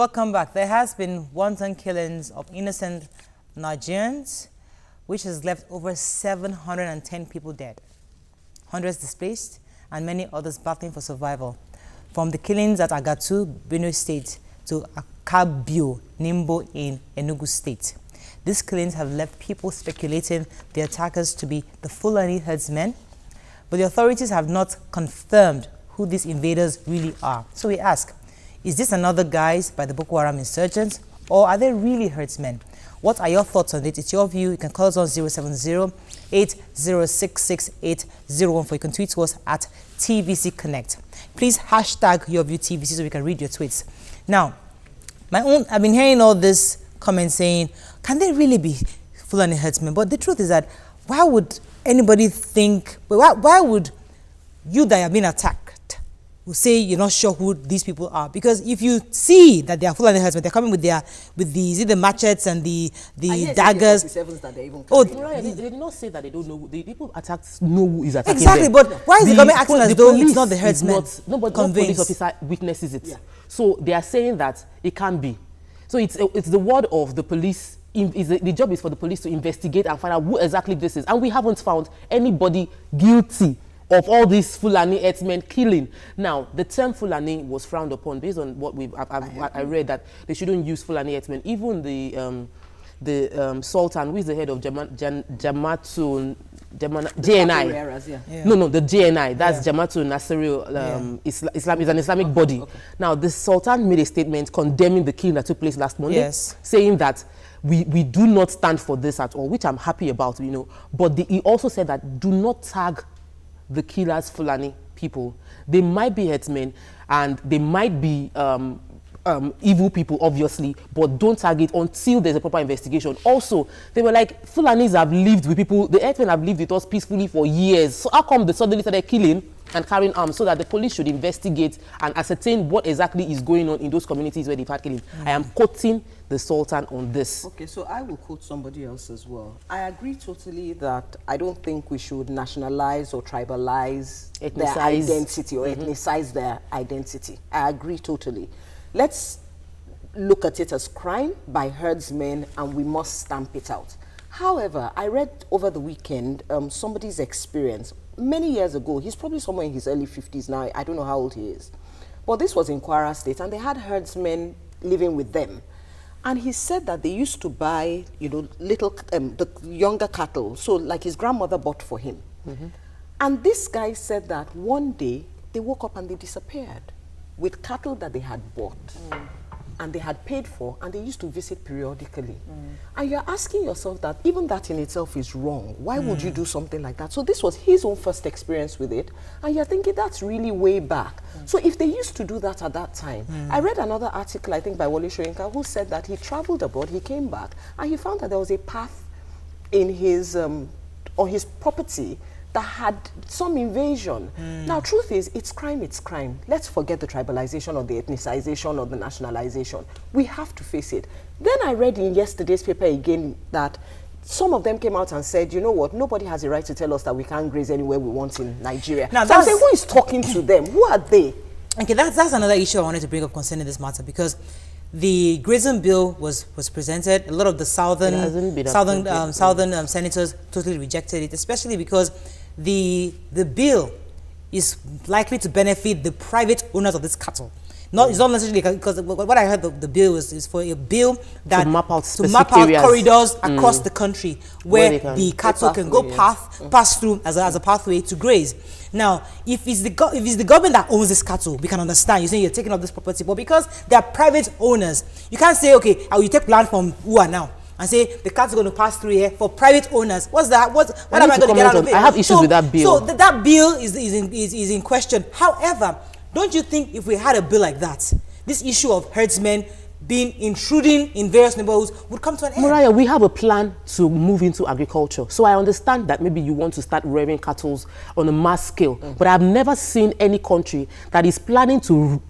Welcome back. There has been wanton killings of innocent Nigerians, which has left over 710 people dead, hundreds displaced, and many others battling for survival. From the killings at Agatu, Benue State, to Akabio, Nimbo in Enugu State. These killings have left people speculating the attackers to be the Fulani herdsmen, but the authorities have not confirmed who these invaders really are. So we ask, is this another guise by the Boko Haram insurgents, or are they really herdsmen? What are your thoughts on it? It's your view. You can call us on 070-8066-801. You can tweet to us at TVC Connect. Please hashtag your view TVC so we can read your tweets. Now, I've been hearing all this comments saying, can they really be Fulani herdsmen? But the truth is that why would anybody think, why would you that have been attacked will say you're not sure who these people are? Because if you see that they are Fulani herdsmen, they're coming with the machetes and the daggers. That they even they did not say that they don't know. The people attacked know who is attacking exactly, them. but why is the government acting as though it's not the herdsmen? No police officer witnesses it. Yeah. So they are saying that it can't be. So it's the word of the police. The job is for the police to investigate and find out who exactly this is. And we haven't found anybody guilty of all these Fulani herdsmen killing. Now, the term Fulani was frowned upon based on what I read, that they shouldn't use Fulani herdsmen. Even the Sultan, who is the head of JNI. No, the JNI. That's Jamaatul Nasirul Islam, is an Islamic body. Okay. Now, the Sultan made a statement condemning the killing that took place last Monday, saying that we do not stand for this at all, which I'm happy about, But he also said that do not tag the killers Fulani people. They might be herdsmen and they might be evil people, obviously, but don't target until there's a proper investigation. Also, they were like, Fulanis have lived with people, the herdsmen have lived with us peacefully for years. So how come they suddenly started killing and carrying arms? So that the police should investigate and ascertain what exactly is going on in those communities where they've had killing. I am quoting the Sultan on this. Okay, so I will quote somebody else as well. I agree totally that I don't think we should nationalize or tribalize their identity or ethnicize their identity. I agree totally. Let's look at it as crime by herdsmen and we must stamp it out. However, I read over the weekend somebody's experience. Many years ago, he's probably somewhere in his early 50s now, I don't know how old he is. But this was in Kwara State and they had herdsmen living with them. And he said that they used to buy, the younger cattle. So like his grandmother bought for him. And this guy said that one day they woke up and they disappeared with cattle that they had bought and they had paid for, and they used to visit periodically. And you're asking yourself that even that in itself is wrong. Why would you do something like that? So this was his own first experience with it, and you're thinking that's really way back. So if they used to do that at that time, I read another article, I think by Wole Soyinka, who said that he traveled abroad, he came back, and he found that there was a path in his, on his property that had some invasion. Now, truth is, it's crime, it's crime. Let's forget the tribalization or the ethnicization or the nationalization. We have to face it. Then I read in yesterday's paper again that some of them came out and said, you know what, nobody has a right to tell us that we can't graze anywhere we want in Nigeria. Now, so I'm saying, who is talking to them? Who are they? Okay, that's another issue I wanted to bring up concerning this matter, because the grazing bill was presented. A lot of the southern senators totally rejected it, especially because the bill is likely to benefit the private owners of this cattle. It's not necessarily, because what I heard the bill is for a bill that to map out corridors across the country where the cattle can go pass through as a pathway to graze. Now, if it's the government that owns this cattle, we can understand. You're saying you're taking up this property, but because they are private owners, you can't say, okay, you take land from Ua now and say the cat's going to pass through here for private owners. What's that? What am I going to get out of it? I have issues with that bill. So that bill is in question. However, don't you think if we had a bill like that, this issue of herdsmen intruding in various neighborhoods would come to an end? Mariah, we have a plan to move into agriculture. So I understand that maybe you want to start rearing cattle on a mass scale, but I've never seen any country that is planning to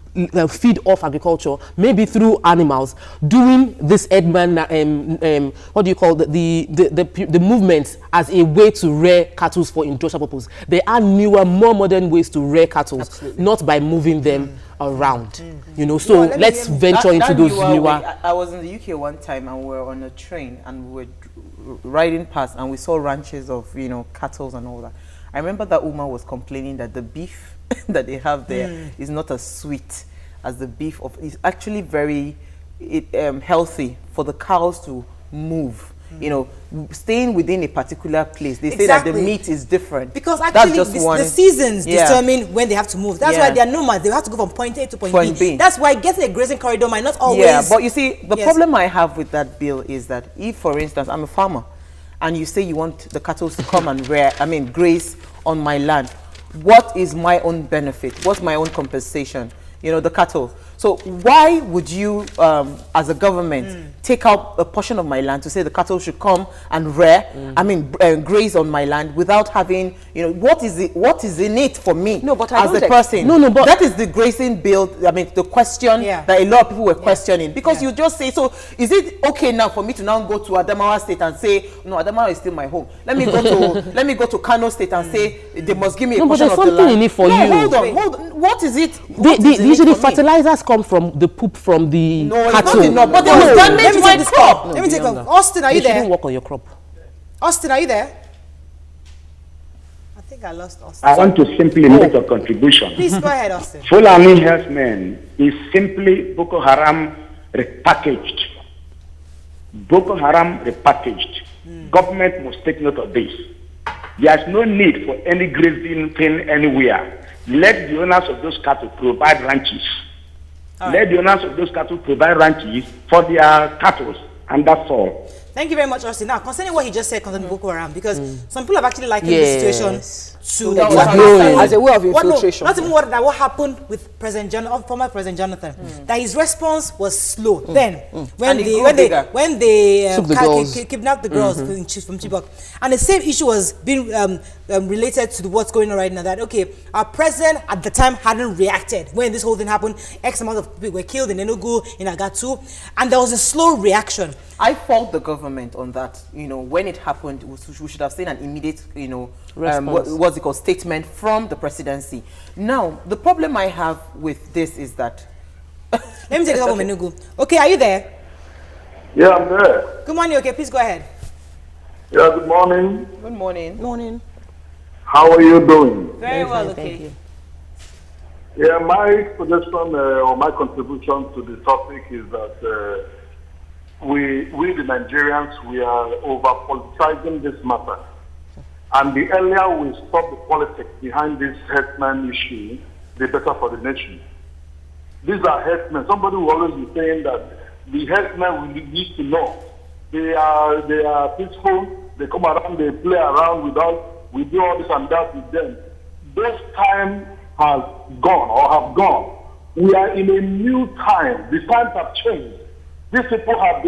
feed off agriculture, maybe through animals, doing this Edman, what do you call the movements as a way to rear cattle for industrial purpose. There are newer, more modern ways to rear cattle, not by moving them around. You know, so let's venture into those newer. I was in the UK one time and we were on a train and we were riding past and we saw ranches of, you know, cattle and all that. I remember that woman was complaining that the beef that they have there is not as sweet as the beef of. It's actually very healthy for the cows to move. You know, staying within a particular place. They say that the meat is different. Because actually the seasons determine when they have to move. That's why they are nomads. They have to go from point A to point B. That's why getting a grazing corridor might not always... Yeah, but you see, the problem I have with that bill is that if, for instance, I'm a farmer, and you say you want the cattle to come and graze on my land, what is my own benefit? What's my own compensation? You know, the cattle. So why would you, as a government, take out a portion of my land to say the cattle should come and graze on my land without having, you know, what is in it for me? No, but as a person. But that is the grazing bill. I mean, the question that a lot of people were questioning, because you just say, so is it okay now for me to now go to Adamawa State and say, no, Adamawa is still my home. Let me go to Kano State and say they must give me a portion of the land. But there's something in it for you. Hold on. What is it? Usually fertilizers come from the poop from the cattle. Enough, but they will damage my crop. Let me take off. Austin, are you there? You shouldn't work on your crop. Austin, are you there? I think I lost Austin. I want to simply make a contribution. Please go ahead, Austin. Fulani herdsmen is simply Boko Haram repackaged. Boko Haram repackaged. Government must take note of this. There's no need for any grazing thing anywhere. Let the owners of those cattle provide ranches. Let the owners of those cattle provide ranches for their cattle, and that's all. Thank you very much, Austin. Now, concerning what he just said concerning Boko Haram, because some people have actually likened the situation to as a way of infiltration. Not even what happened with former President Jonathan. That his response was slow. Then, when they kidnapped the girls from Chibok, and the same issue was being related to what's going on right now. That our president at the time hadn't reacted when this whole thing happened. X amount of people were killed in Enugu, in Agatu, and there was a slow reaction. I fault the government on that. You know, when it happened, we should have seen an immediate, you know, what's it called, statement from the presidency. Now, the problem I have with this is that... Let me take it up from Enugu. Okay, are you there? Yeah, I'm there. Good morning, please go ahead. Yeah, good morning. Good morning. Morning. How are you doing? Very well, thank you. Yeah, my suggestion or my contribution to the topic is that we the Nigerians, we are over-politicizing this matter. And the earlier we stop the politics behind this herdsman issue, the better for the nation. These are herdsmen. Somebody will always be saying that the herdsmen we need to know. They are peaceful. They come around, they play around with us. We do all this and that with them. This time has gone or have gone. We are in a new time. The times have changed. These people have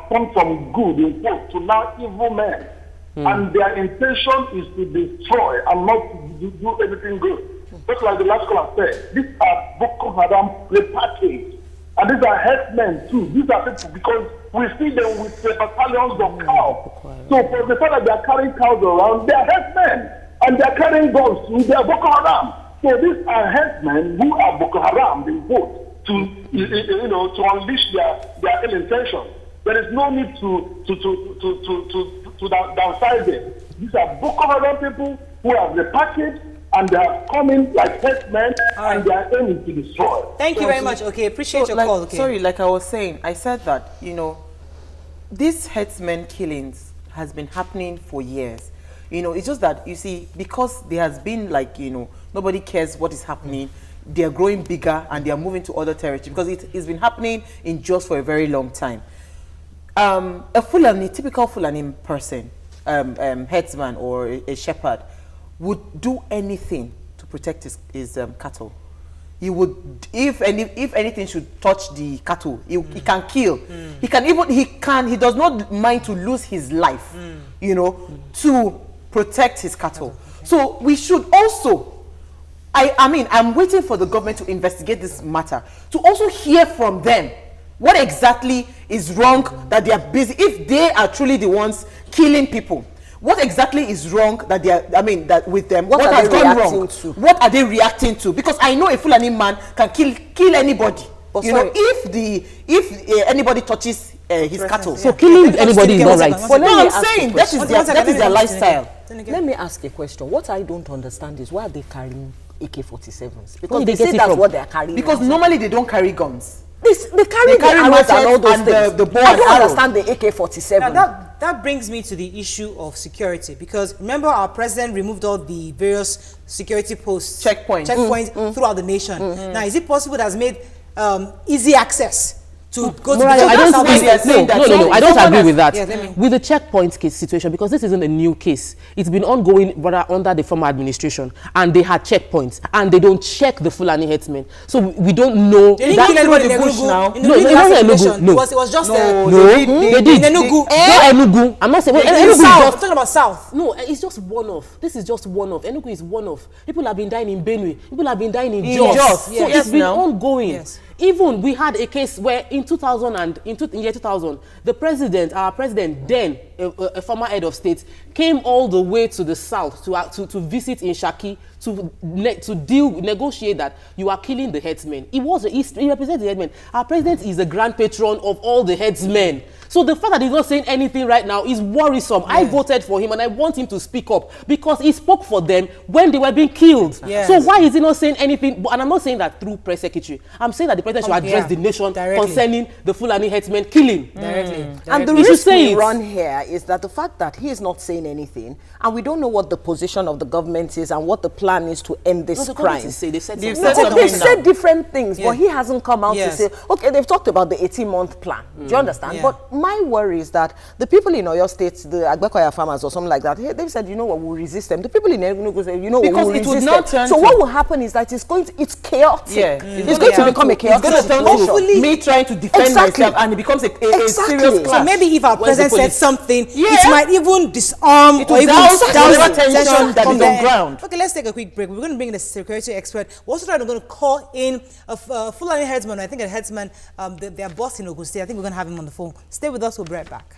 come from good in quote to now evil men. And their intention is to destroy and not to do anything good. Just like the last caller said, these are Boko Haram repackaged. And these are herdsmen too. These are people because we see them with the battalions of cows. So for the fact that they are carrying cows around, they are herdsmen. And they are carrying guns too. They are Boko Haram. So these are herdsmen who are Boko Haram, they vote to unleash their ill intentions. There is no need to downsize them. These are Boko Haram people who have repackaged and they are coming like herdsmen and they are aiming to destroy. Thank you very much. Appreciate your call. Sorry, like I was saying, I said that, you know, these herdsmen killings has been happening for years. You know, it's just that, you see, because there has been like, you know, nobody cares what is happening. They are growing bigger and they are moving to other territory because it's been happening in Jos for a very long time. A Fulani, typical Fulani person, herdsman or a shepherd, would do anything to protect his cattle. He would, if anything should touch the cattle, he can kill. He does not mind to lose his life, you know, to protect his cattle. So we should also, I mean, I'm waiting for the government to investigate this matter, to also hear from them what exactly is wrong that they are busy, if they are truly the ones killing people. What exactly is wrong that they are, I mean, that with them? What has gone wrong? What are they reacting to? Because I know a Fulani man can kill anybody. But you know, if anybody touches his cattle. So killing anybody is not right. But no, I'm saying that is their lifestyle. Let me ask a question. What I don't understand is, why are they carrying AK-47s? Because they say that's what they are carrying. Because normally they don't carry guns. They carry arrows and all those things. I don't understand the AK-47. Now that brings me to the issue of security, because remember, our president removed all the various security posts, checkpoints throughout the nation. Now, is it possible that has made easy access to go to the I don't agree with that. With the checkpoint case situation, because this isn't a new case. It's been ongoing rather under the former administration, and they had checkpoints, and they don't check the Fulani headsmen. So we don't know. They didn't kill anybody in the bush now. No, it was just they did. In Enugu. I'm not saying Enugu. I'm talking about South. No, it's just one-off. This is just one-off. Enugu is one-off. People have been dying in Benue. People have been dying in Jos. So it's been ongoing. Yes. Even we had a case where in 2000, our president then, a former head of state, came all the way to the south to visit in Shaki to negotiate that you are killing the headsmen. He represents the headsmen. Our president is the grand patron of all the headsmen. So the fact that he's not saying anything right now is worrisome. I voted for him and I want him to speak up, because he spoke for them when they were being killed. Yes. So why is he not saying anything? And I'm not saying that through press secretary. I'm saying that the president should address the nation concerning the Fulani headsmen killing. Directly. And the risk we run here is that the fact that he is not saying anything, and we don't know what the position of the government is and what the plan is to end this crime. They've said different things, but he hasn't come out to say, okay, they've talked about the 18-month plan. Do you understand? But my worry is that the people in Oyo State, the Agbekoya farmers or something like that, they've said, you know what, we'll resist them. The people in Enugu say, you know what, we'll resist them. So what will happen is that it's chaotic. It's going to become a chaotic situation. Me trying to defend myself, and it becomes a serious clash. So maybe if our president said something, it might even disarm or even down tension that is on ground. Okay, let's take a quick break. We're going to bring in a security expert. We're also going to call in a Fulani headsman. I think a headsman, their boss in Ogun State. I think we're going to have him on the phone. Stay with us. We'll be right back.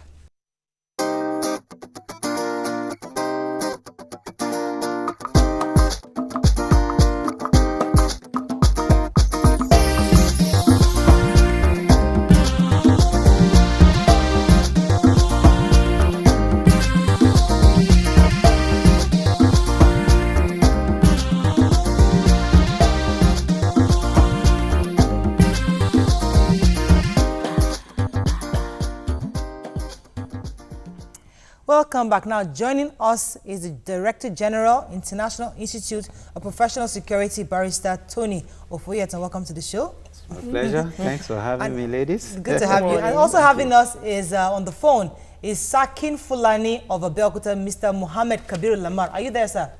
Welcome back. Now, joining us is the Director General, International Institute of Professional Security, Barrister Tony Ofoyet. Welcome to the show. It's my pleasure. Thanks for having me, ladies. Good to have you. And also having us is on the phone is Sakin Fulani of Abeokuta, Mr. Muhammad Kabir Lamar. Are you there, sir?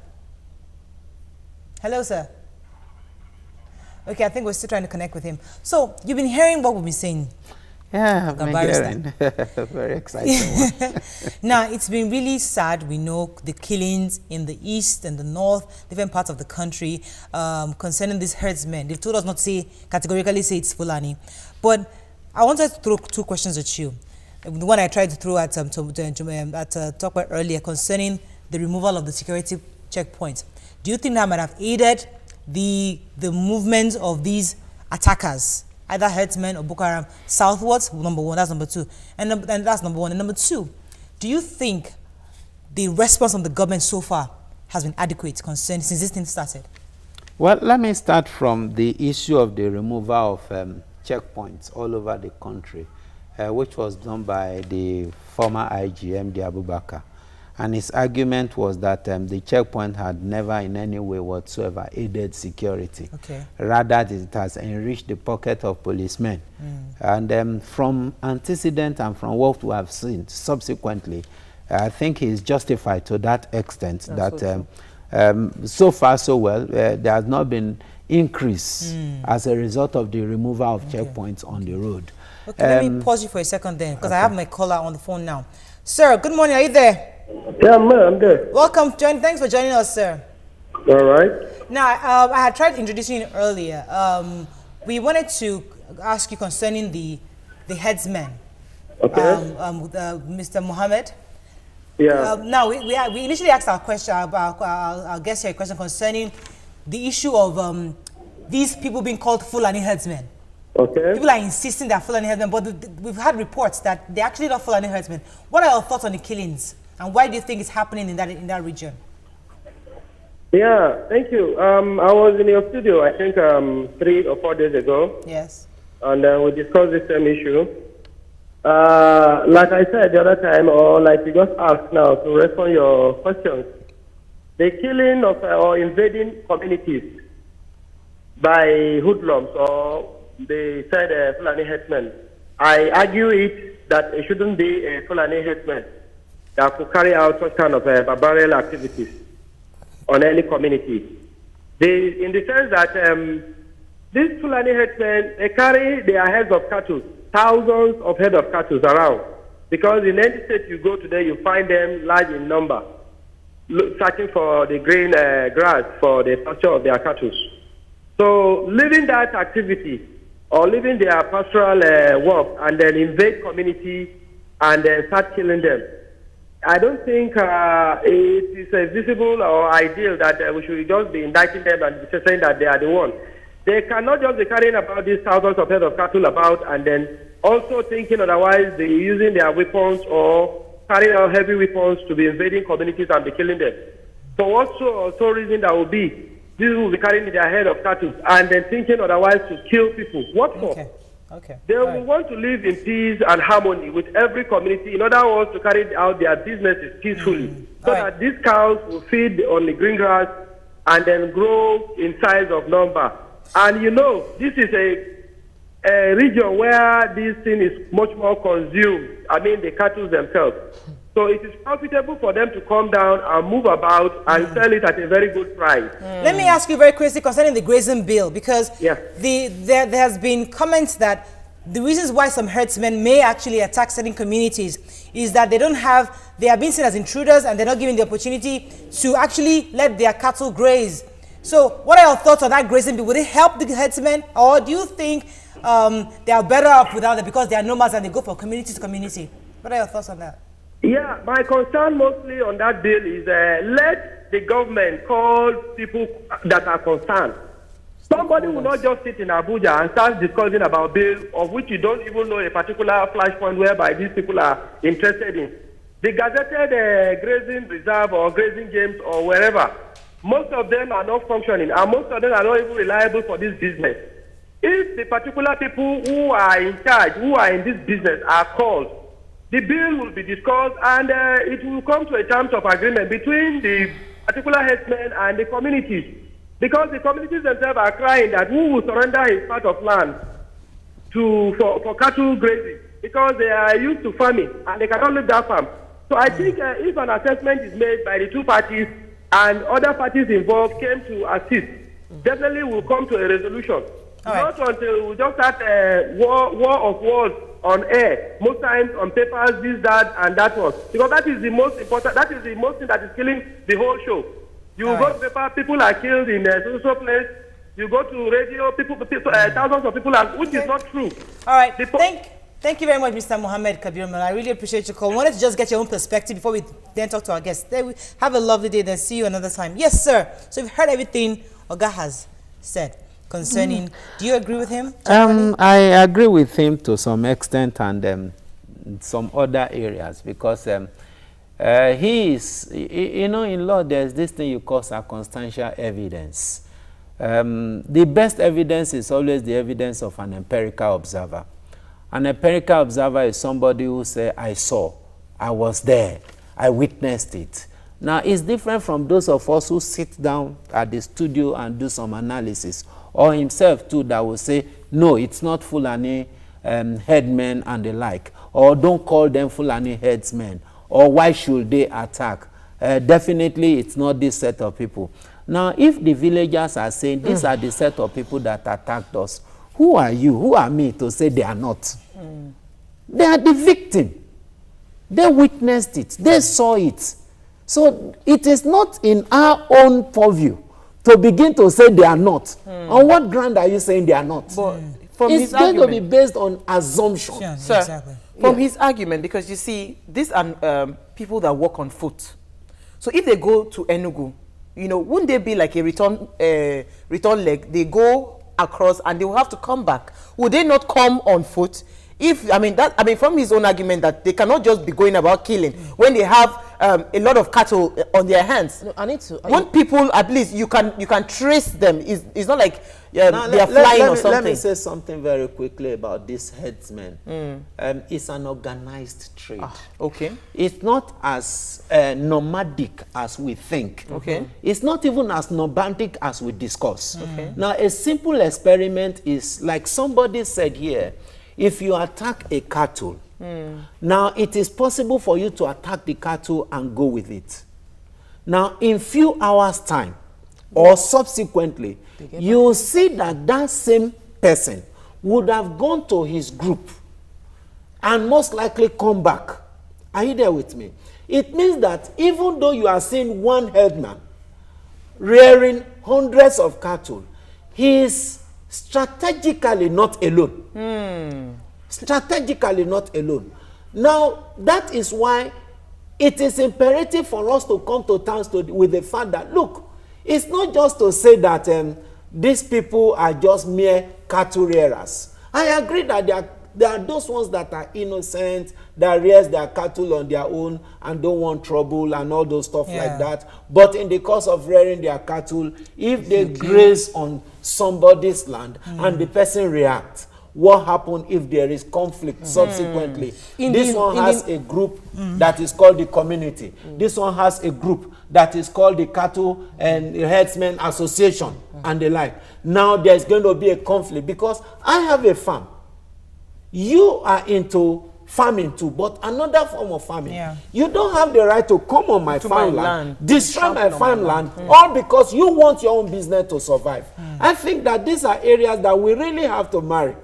Hello, sir. Okay, I think we're still trying to connect with him. So, you've been hearing what we've been saying. Yeah, I've been hearing. Very exciting. Now, it's been really sad. We know the killings in the east and the north, different parts of the country, concerning these herdsmen. They've told us not to categorically say it's Fulani. But I wanted to throw two questions at you. The one I tried to throw at talk about earlier concerning the removal of the security checkpoints. Do you think that might have aided the movement of these attackers, either herdsmen or Boko Haram, southwards? Number one, that's number two. And that's number one. And number two, do you think the response from the government so far has been adequate since this thing started? Well, let me start from the issue of the removal of checkpoints all over the country, which was done by the former IGM, MD Abubakar. And his argument was that the checkpoint had never in any way whatsoever aided security. Okay. Rather, it has enriched the pocket of policemen. And from antecedent and from what we have seen subsequently, I think he is justified to that extent. So far so well, there has not been increase as a result of the removal of checkpoints on the road. Okay, let me pause you for a second then, because I have my caller on the phone now. Sir, good morning. Are you there? Yeah, I'm there. Welcome. Thanks for joining us, sir. All right. Now, I had tried introducing you earlier. We wanted to ask you concerning the headsmen. Okay. Mr. Mohammed. Yeah. Now, we initially asked our question, our guest here a question concerning the issue of these people being called Fulani headsmen. Okay. People are insisting they're Fulani headsmen, but we've had reports that they're actually not Fulani headsmen. What are your thoughts on the killings, and why do you think it's happening in that region? Yeah, thank you. I was in your studio, I think 3 or 4 days ago. Yes. And we discussed the same issue. Like I said the other time, or like you just asked now to respond your questions, the killing of or invading communities by hoodlums, or they said Fulani headsmen, I argue it that it shouldn't be a Fulani headsman that could carry out such kind of barbarian activities on any community. In the sense that these Fulani headsmen, they carry their heads of cattle, thousands of heads of cattle around. Because in any state you go today, you find them large in number, searching for the green grass for the pasture of their cattle. So leaving that activity, or leaving their pastoral work, and then invade community and then start killing them, I don't think it is visible or ideal that we should just be indicting them and saying that they are the one. They cannot just be carrying about these thousands of heads of cattle about and then also thinking otherwise they're using their weapons or carrying out heavy weapons to be invading communities and be killing them. For what so reason that will be, these will be carrying their head of cattle and then thinking otherwise to kill people. What for? Okay. They will want to live in peace and harmony with every community in order also to carry out their businesses peacefully, so that these cows will feed on the green grass and then grow in size of number. And you know, this is a region where this thing is much more consumed. I mean, the cattle themselves. So it is profitable for them to come down and move about and sell it at a very good price. Let me ask you very quickly concerning the grazing bill, because there has been comments that the reasons why some herdsmen may actually attack certain communities is that they are being seen as intruders and they're not given the opportunity to actually let their cattle graze. So what are your thoughts on that grazing bill? Would it help the herdsmen, or do you think they are better off without it because they are nomads and they go from community to community? What are your thoughts on that? Yeah, my concern mostly on that bill is let the government call people that are concerned. Somebody will not just sit in Abuja and start discussing about bill of which you don't even know a particular flashpoint whereby these people are interested in. The gazetted grazing reserve or grazing games or wherever, most of them are not functioning and most of them are not even reliable for this business. If the particular people who are in charge, who are in this business are called, the bill will be discussed and it will come to a terms of agreement between the particular herdsmen and the communities. Because the communities themselves are crying that who will surrender his part of land for cattle grazing, because they are used to farming and they cannot leave that farm. So I think if an assessment is made by the two parties and other parties involved came to assist, definitely we'll come to a resolution. Not until we just start war of words on air, most times on papers, this, that, and that one. Because that is the most important, that is the most thing that is killing the whole show. You go to paper, people are killed in a social place. You go to radio, thousands of people are, which is not true. All right, thank you very much, Mr. Mohammed Kabir. I really appreciate your call. I wanted to just get your own perspective before we then talk to our guests. Have a lovely day, then see you another time. Yes, sir. So you've heard everything Oga has said concerning, do you agree with him? I agree with him to some extent and some other areas because he is, you know, in law there's this thing you call circumstantial evidence. The best evidence is always the evidence of an empirical observer. An empirical observer is somebody who says, I saw, I was there, I witnessed it. Now, it's different from those of us who sit down at the studio and do some analysis, or himself too that will say, no, it's not Fulani headmen and the like, or don't call them Fulani headsmen, or why should they attack? Definitely, it's not this set of people. Now, if the villagers are saying these are the set of people that attacked us, who are you? Who are me to say they are not? They are the victim. They witnessed it. They saw it. So it is not in our own purview to begin to say they are not. On what ground are you saying they are not? But from it's going to be based on assumption. Yeah, sir, exactly. From his argument, because you see, these are people that walk on foot. So if they go to Enugu, you know, wouldn't there be like a return leg? They go across and they will have to come back. Would they not come on foot? If from his own argument that they cannot just be going about killing when they have a lot of cattle on their hands. No, I need to. When people, at least you can trace them. It's not like they are flying or something. Let me say something very quickly about these herdsmen. It's an organized trade. Okay. It's not as nomadic as we think. Okay. It's not even as nomadic as we discuss. Okay. Now, a simple experiment is like somebody said here. If you attack a cattle, now it is possible for you to attack the cattle and go with it. Now, in few hours' time, or subsequently, you will see that that same person would have gone to his group and most likely come back. Are you there with me? It means that even though you are seeing one herdsman rearing hundreds of cattle, he is strategically not alone. Strategically not alone. Now, that is why it is imperative for us to come to terms with the fact that, look, it's not just to say that these people are just mere cattle rearers. I agree that there are those ones that are innocent, that rears their cattle on their own and don't want trouble and all those stuff like that. But in the course of rearing their cattle, if they graze on somebody's land and the person reacts, what happens if there is conflict subsequently? This one has a group that is called the community. This one has a group that is called the Cattle and Herdsmen Association and the like. Now there's going to be a conflict because I have a farm. You are into farming too, but another form of farming. You don't have the right to come on my farmland, destroy my farmland, all because you want your own business to survive. I think that these are areas that we really have to marry.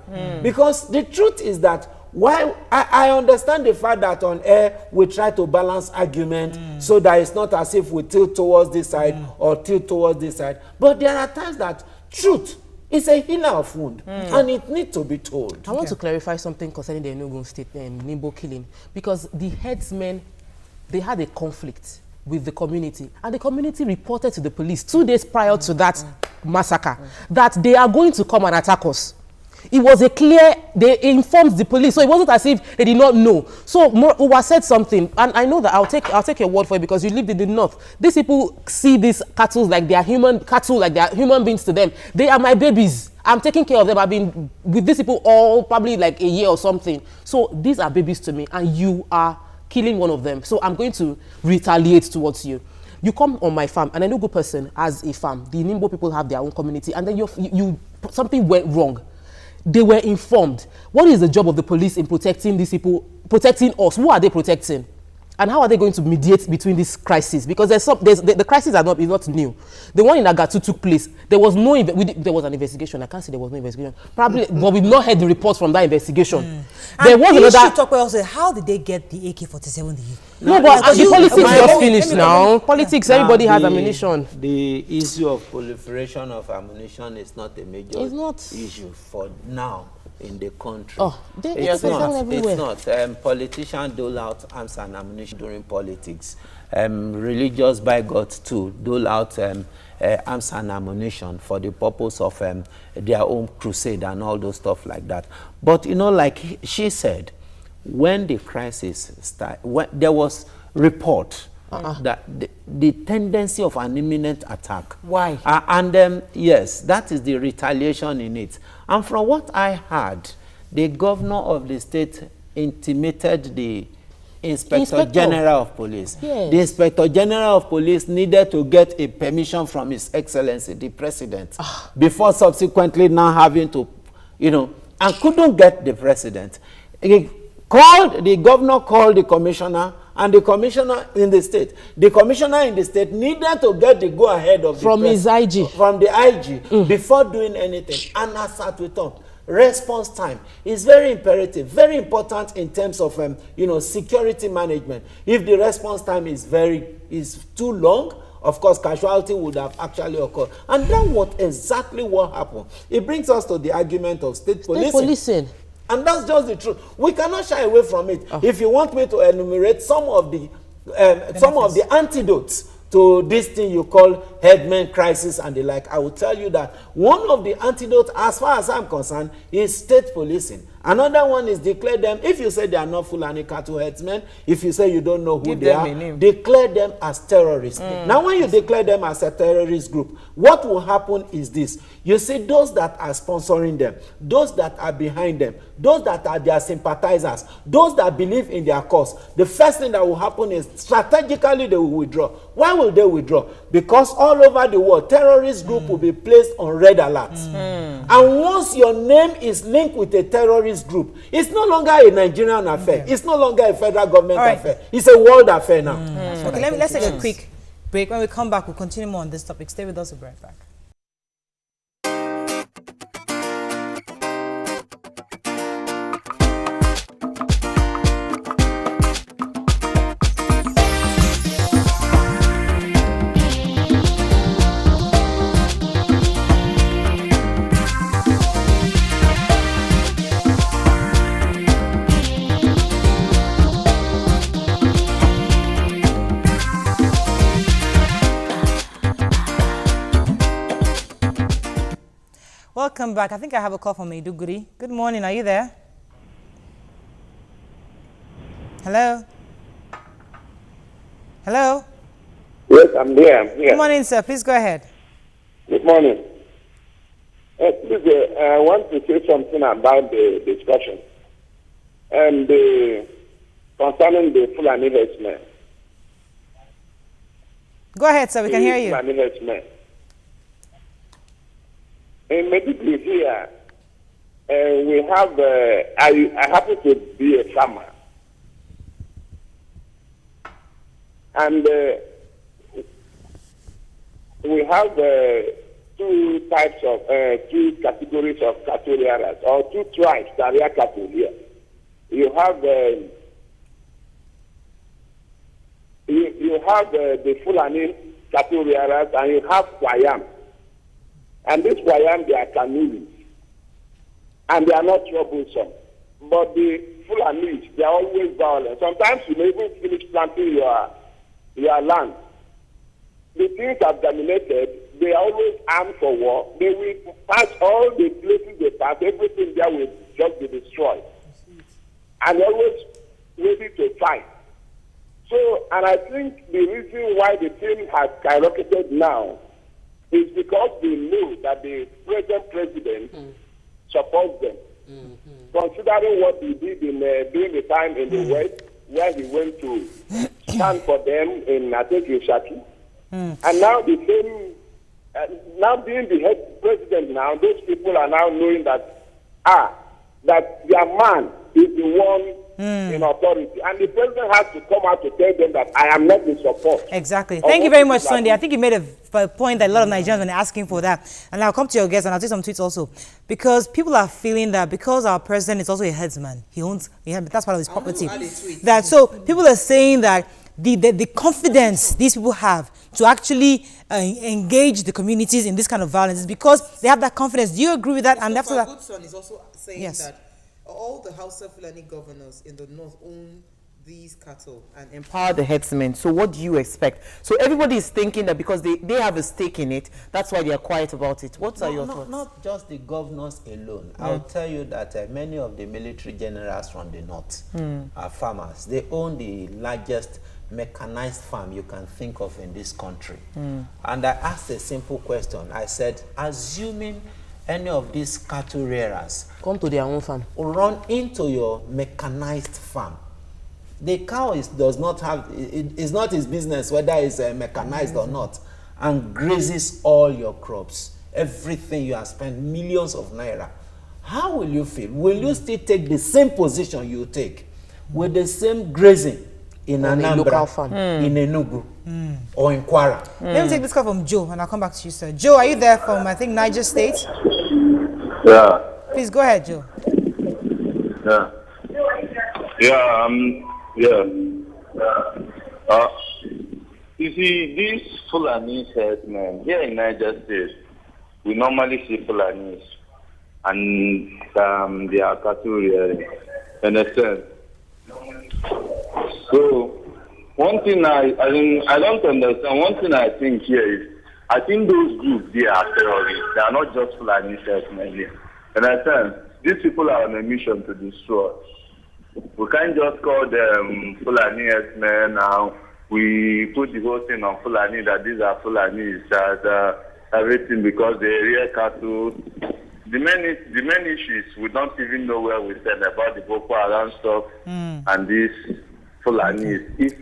Because the truth is that while I understand the fact that on air we try to balance argument so that it's not as if we tilt towards this side or tilt towards this side, but there are times that truth is a healer of wound, and it needs to be told. I want to clarify something concerning the Enugu State Nimbo killing, because the herdsmen, they had a conflict with the community, and the community reported to the police 2 days prior to that massacre that they are going to come and attack us. It was a clear, they informed the police, so it wasn't as if they did not know. So Uwa said something, and I know that I'll take your word for it because you lived in the north. These people see these cattle like they are human beings to them. They are my babies. I'm taking care of them. I've been with these people all probably like a year or something. So these are babies to me, and you are killing one of them. So I'm going to retaliate towards you. You come on my farm, and a Enugu person has a farm. The Nimbo people have their own community, and then something went wrong. They were informed. What is the job of the police in protecting these people, protecting us? Who are they protecting? And how are they going to mediate between these crises? Because the crisis is not new. The one in Agatu took place. There was an investigation. I can't say there was no investigation. Probably, but we've not heard the reports from that investigation. There was another. Talk also, how did they get the AK-47? No, but the politics just finished now. Politics, everybody has ammunition. The issue of proliferation of ammunition is not a major issue for now in the country. It's not. Politicians dole out arms and ammunition during politics. Religious bigots too dole out arms and ammunition for the purpose of their own crusade and all those stuff like that. But you know, like she said, when the crisis started, there was report that the tendency of an imminent attack. Why? Yes, that is the retaliation in it. And from what I heard, the governor of the state intimated the Inspector General of Police. Yes. The Inspector General of Police needed to get a permission from His Excellency, the President, before subsequently now having to, and couldn't get the President. The governor called the commissioner, and the commissioner in the state. The commissioner in the state needed to get the go-ahead of from his IG. From the IG before doing anything. And as at we talk, response time is very imperative, very important in terms of security management. If the response time is too long, of course, casualty would have actually occurred. And then what exactly what happened? It brings us to the argument of state policing. And that's just the truth. We cannot shy away from it. If you want me to enumerate some of the antidotes to this thing you call headman crisis and the like, I will tell you that one of the antidotes, as far as I'm concerned, is state policing. Another one is declare them, if you say they are not Fulani cattle headsmen, if you say you don't know who they are, declare them as terrorists. Now, when you declare them as a terrorist group, what will happen is this. You see, those that are sponsoring them, those that are behind them, those that are their sympathizers, those that believe in their cause, the first thing that will happen is strategically they will withdraw. Why will they withdraw? Because all over the world, terrorist group will be placed on red alerts. And once your name is linked with a terrorist group, it's no longer a Nigerian affair. It's no longer a federal government affair. It's a world affair now. Okay, let's take a quick break. When we come back, we'll continue more on this topic. Stay with us. We'll be right back. Welcome back. I think I have a call from Maiduguri. Good morning. Are you there? Hello? Hello? Yes, I'm here. Good morning, sir. Please go ahead. Good morning. Please, I want to say something about the discussion and concerning the Fulani herdsmen. Go ahead, sir. We can hear you. Fulani herdsmen. In Maiduguri here, we have, I happen to be a farmer. And we have two categories of cattle rearers, or two tribes that rear cattle here. You have the Fulani cattle rearers, and you have Kwayam. And this Kwayam, they are Kanuris. And they are not troublesome. But the Fulanis, they are always violent. Sometimes you may even finish planting your land. The things have dominated. They are always armed for war. They will pass all the places they pass. Everything there will just be destroyed. And always ready to fight. So, and I think the reason why the thing has skyrocketed now is because they know that the present president supports them. Considering what he did during the time in the West, where he went to stand for them in, I think, Shaki. And now the same, now being the head president now, those people are now knowing that, that their man is the one in authority. And the president has to come out to tell them that I am not in support. Exactly. Thank you very much, Sunday. I think you made a point that a lot of Nigerians are asking for that. And I'll come to your guests and I'll take some tweets also. Because people are feeling that because our president is also a headsman, that's part of his property. That so people are saying that the confidence these people have to actually engage the communities in this kind of violence is because they have that confidence. Do you agree with that? So and after that, Goodson is also saying that all the Hausa Fulani governors in the north own these cattle and empower the herdsmen. So what do you expect? So everybody is thinking that because they have a stake in it, that's why they are quiet about it. What are your thoughts? Not just the governors alone. I'll tell you that many of the military generals from the north are farmers. They own the largest mechanized farm you can think of in this country. And I asked a simple question. I said, assuming any of these cattle rearers come to their own farm or run into your mechanized farm, the cow does not have, it's not his business whether it's mechanized or not, and grazes all your crops, everything you have spent millions of naira. How will you feel? Will you still take the same position you take with the same grazing in Anambra, in Enugu, or in Kwara? Let me take this call from Joe, and I'll come back to you, sir. Joe, are you there from, I think, Niger State? Yeah. Please go ahead, Joe. Yeah. Yeah. You see, these Fulani herdsmen, here in Niger State, we normally see Fulanis and they are cattle rearing. Understand? So, one thing I don't understand, one thing I think here is, I think those groups, they are terrorists. They are not just Fulani herdsmen here. Understand? These people are on a mission to destroy. We can't just call them Fulani herdsmen now. We put the whole thing on Fulani, that these are Fulanis, that everything because they rear cattle. The main issue is we don't even know where we stand about the Boko Haram stuff and these Fulanis. If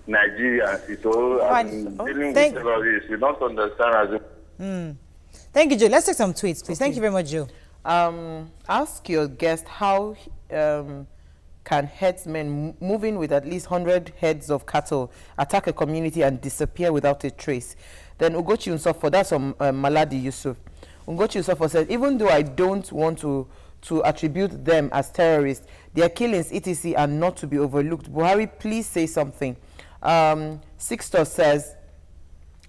Nigerians is all dealing with terrorists, we don't understand as Thank you, Joe. Let's take some tweets, please. Thank you very much, Joe. Ask your guest how can herdsmen moving with at least 100 heads of cattle attack a community and disappear without a trace? Then Ugochi Unsofo, that's from Maladi Yusuf. Ugochi Unsofo says, even though I don't want to attribute them as terrorists, their killings, etc., are not to be overlooked. Buhari, please say something. Sixto says,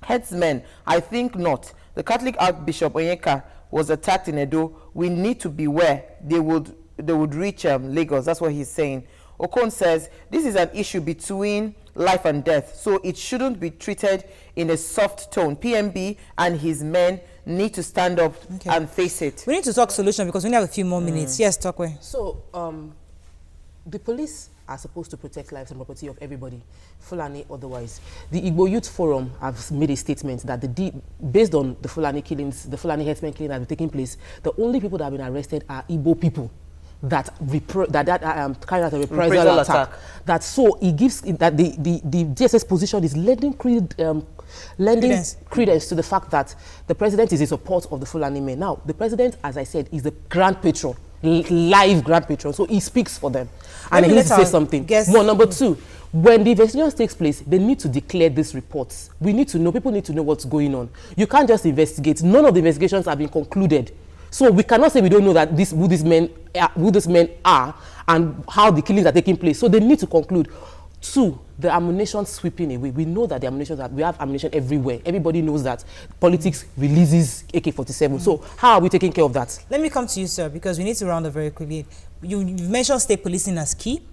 headsmen, I think not. The Catholic Archbishop Onyeka was attacked in Edo. We need to beware. They would reach Lagos. That's what he's saying. Okon says, this is an issue between life and death, so it shouldn't be treated in a soft tone. PMB and his men need to stand up and face it. We need to talk solution because we only have a few more minutes. Yes, Tokwe. So, the police are supposed to protect lives and property of everybody, Fulani otherwise. The Igbo Youth Forum have made a statement that based on the Fulani killings, the Fulani herdsmen killing that have taken place, the only people that have been arrested are Igbo people that carry out a reprisal attack. That so it gives that the DSS position is lending credence to the fact that the president is in support of the Fulani men. Now, the president, as I said, is the grand patron, live grand patron, so he speaks for them. And he needs to say something. More, number two, when the investigation takes place, they need to declare these reports. We need to know, people need to know what's going on. You can't just investigate. None of the investigations have been concluded. So we cannot say we don't know that who these men are and how the killings are taking place. So they need to conclude. Two, the ammunition sweeping away. We know that we have ammunition everywhere. Everybody knows that politics releases AK-47. So how are we taking care of that? Let me come to you, sir, because we need to round up very quickly. You mentioned state policing as key,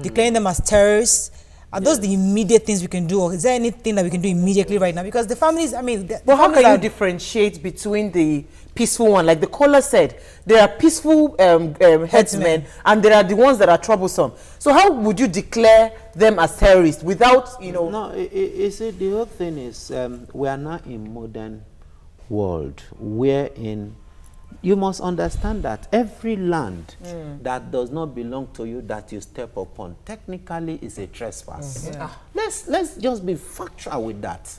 declaring them as terrorists. Are those the immediate things we can do, or is there anything that we can do immediately right now? Because the families, I mean... But how can you differentiate between the peaceful one? Like the caller said, there are peaceful headsmen and there are the ones that are troublesome. So how would you declare them as terrorists without, you know... No, you see, the whole thing is we are now in modern world wherein you must understand that every land that does not belong to you that you step upon technically is a trespass. Let's just be factual with that.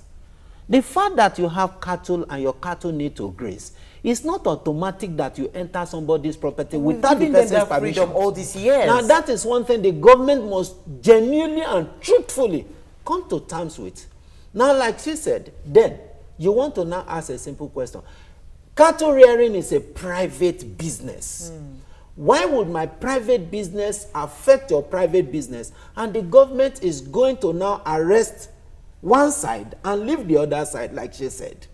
The fact that you have cattle and your cattle need to graze, it's not automatic that you enter somebody's property without the person's permission. All these years. Now that is one thing the government must genuinely and truthfully come to terms with. Now, like she said, then you want to now ask a simple question. Cattle rearing is a private business. Why would my private business affect your private business? And the government is going to now arrest one side and leave the other side, like she said.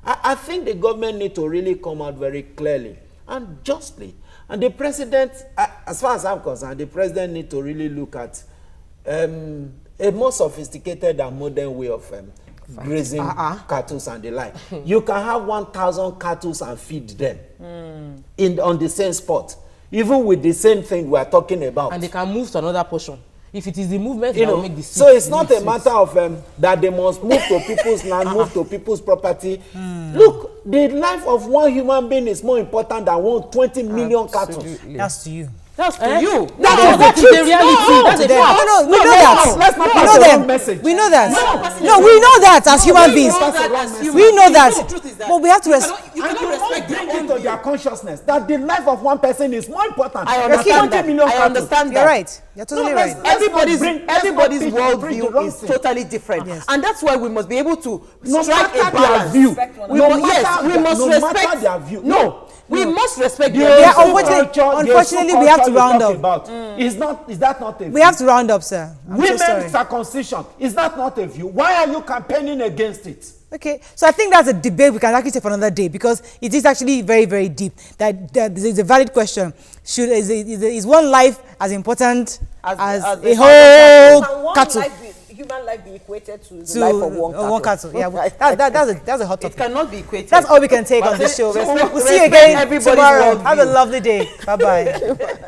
I think the government need to really come out very clearly and justly. And the president, as far as I'm concerned, the president need to really look at a more sophisticated and modern way of grazing cattle and the like. You can have 1,000 cattle and feed them on the same spot, even with the same thing we are talking about. And they can move to another portion. If it is the movement that will make the so it's not a matter of that they must move to people's land, move to people's property. Look, the life of one human being is more important than 20 million cattle. That's to you. That's to you. That's the reality. That's the fact. We know that. Let's not pass the wrong message. We know that. No, we know that as human beings. We know that. But we have to respect. You cannot bring into their consciousness that the life of one person is more important. I understand that. I understand that. You're right. You're totally right. Everybody's worldview is totally different. Yes. And that's why we must be able to strike a balance. View. We must respect their view. No. We must respect them. Unfortunately, we have to round up. Is that not a view? We have to round up, sir. Women's circumcision, is that not a view? Why are you campaigning against it? Okay, so I think that's a debate we can actually take for another day, because it is actually very, very deep. That is a valid question. Is one life as important as a whole cattle? Human life be equated to the life of one cattle. Yeah, that's a hot topic. It cannot be equated. That's all we can take on this show. We'll see you again tomorrow. Have a lovely day. Bye-bye.